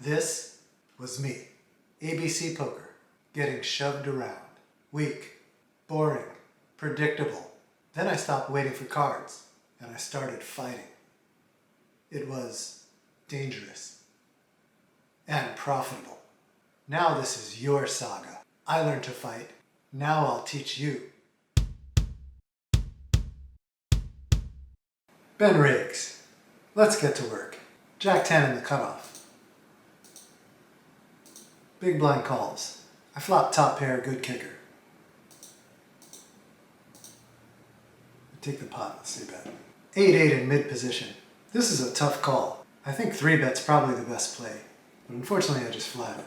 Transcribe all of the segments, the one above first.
This was me, ABC poker, getting shoved around. Weak, boring, predictable. Then I stopped waiting for cards, and I started fighting. It was dangerous and profitable. Now this is your saga. I learned to fight. Now I'll teach you. Ben Riggs. Let's get to work. Jack 10 in the cutoff. Big blind calls. I flop top pair, good kicker. I take the pot, let's see bet. 8-8 in mid position. This is a tough call. I think 3-bet's probably the best play, but unfortunately I just flatted.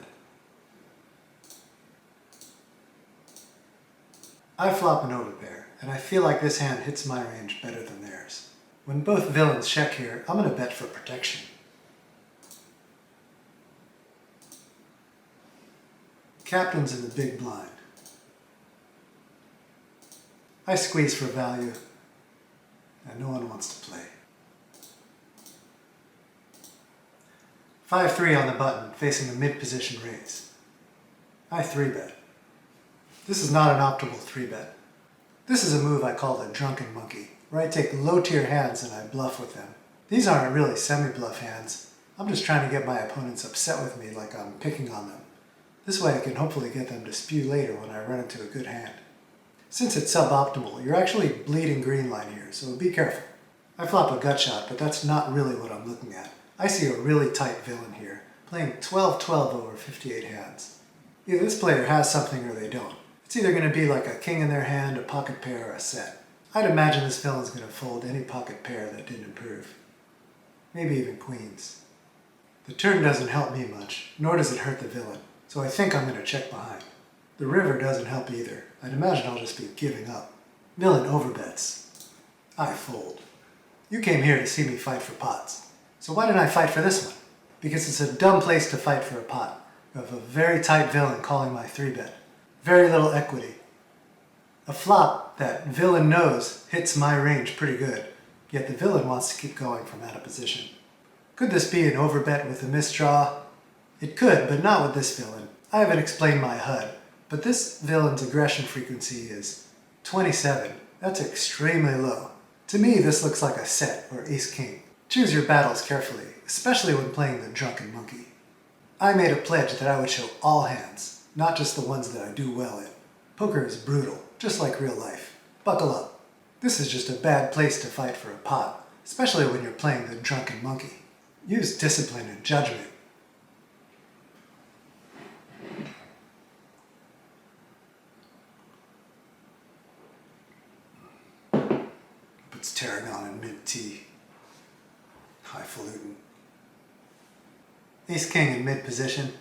I flop an overpair, and I feel like this hand hits my range better than theirs. When both villains check here, I'm going to bet for protection. Captain's in the big blind. I squeeze for value, and no one wants to play. 5-3 on the button, facing a mid-position raise. I 3-bet. This is not an optimal 3-bet. This is a move I call the drunken monkey, where I take low-tier hands and I bluff with them. These aren't really semi-bluff hands. I'm just trying to get my opponents upset with me like I'm picking on them. This way I can hopefully get them to spew later when I run into a good hand. Since it's suboptimal, you're actually bleeding green line here, so be careful. I flop a gut shot, but that's not really what I'm looking at. I see a really tight villain here, playing 12-12 over 58 hands. Either this player has something or they don't. It's either going to be like a king in their hand, a pocket pair, or a set. I'd imagine this villain's going to fold any pocket pair that didn't improve. Maybe even queens. The turn doesn't help me much, nor does it hurt the villain. So I think I'm going to check behind. The river doesn't help either. I'd imagine I'll just be giving up. Villain overbets. I fold. You came here to see me fight for pots. So why didn't I fight for this one? Because it's a dumb place to fight for a pot. You have a very tight villain calling my 3-bet. Very little equity. A flop that villain knows hits my range pretty good, yet the villain wants to keep going from out of position. Could this be an overbet with a misdraw? It could, but not with this villain. I haven't explained my HUD, but this villain's aggression frequency is 27. That's extremely low. To me, this looks like a set or ace-king. Choose your battles carefully, especially when playing the drunken monkey. I made a pledge that I would show all hands, not just the ones that I do well in. Poker is brutal, just like real life. Buckle up. This is just a bad place to fight for a pot, especially when you're playing the drunken monkey. Use discipline and judgment. Puts tarragon in mid-T. Highfalutin. Ace-king in mid-position.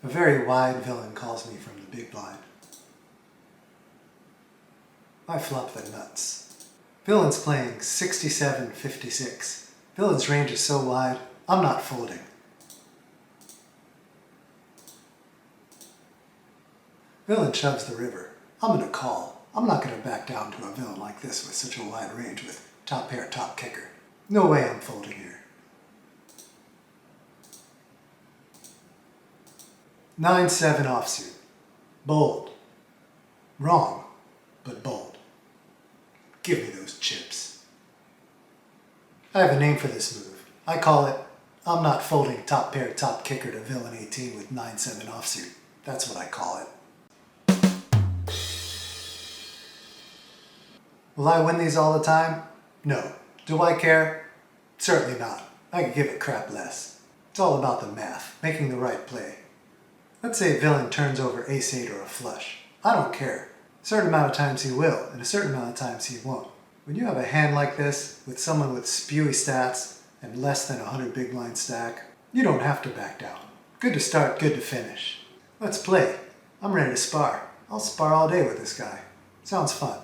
A very wide villain calls me from the big blind. I flop the nuts. Villain's playing 67-56. Villain's range is so wide, I'm not folding. Villain shoves the river. I'm gonna call. I'm not gonna back down to a villain like this with such a wide range with top pair, top kicker. No way I'm folding here. 9-7 offsuit. Bold. Wrong, but bold. Give me those chips. I have a name for this move. I call it, I'm not folding top pair, top kicker to villain 18 with 9-7 offsuit. That's what I call it. Will I win these all the time? No. Do I care? Certainly not. I could give a crap less. It's all about the math, making the right play. Let's say villain turns over ace-8 or a flush. I don't care. A certain amount of times he will, and a certain amount of times he won't. When you have a hand like this, with someone with spewy stats and less than 100 big blind stack, you don't have to back down. Good to start, good to finish. Let's play. I'm ready to spar. I'll spar all day with this guy. Sounds fun.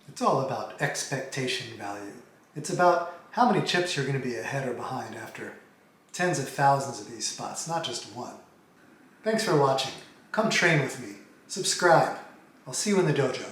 It's all about expectation value. It's about how many chips you're going to be ahead or behind after tens of thousands of these spots, not just one. Thanks for watching. Come train with me. Subscribe. I'll see you in the dojo.